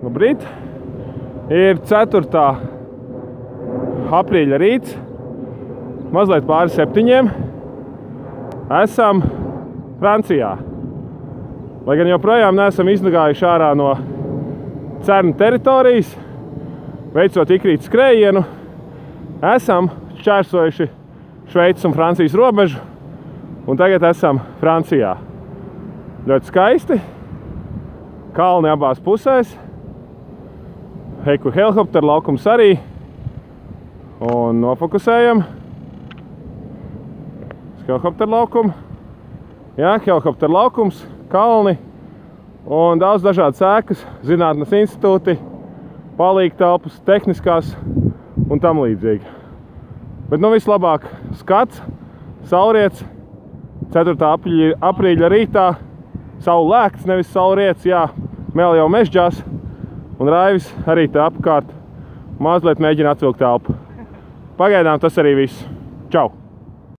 Labrīt! Ir 4. aprīļa rīts, mazliet pāri 7. Esam Francijā. Lai gan joprojām neesam iznagājuši ārā no Cerna teritorijas, veicot ikrīt skrējienu, esam šķērsojuši Šveices un Francijas robežu, un tagad esam Francijā. Ļoti skaisti, kalni abās pusēs, helikopteru laukums arī, un nofokusējam helikopteru laukumu. Jā, helikopteru laukums, kalni un daudz dažādas ēkas, zinātnes institūti, palīgtelpas, tehniskās un tam līdzīgi. Bet vislabāk skats, saulriets, 4. aprīļa rītā, saulēkts, nevis saulriets, jā, vēl jau mežģās, un Raivis arī te apkārt mazliet mēģina atvilkt elpu. Pagaidām tas arī viss. Čau!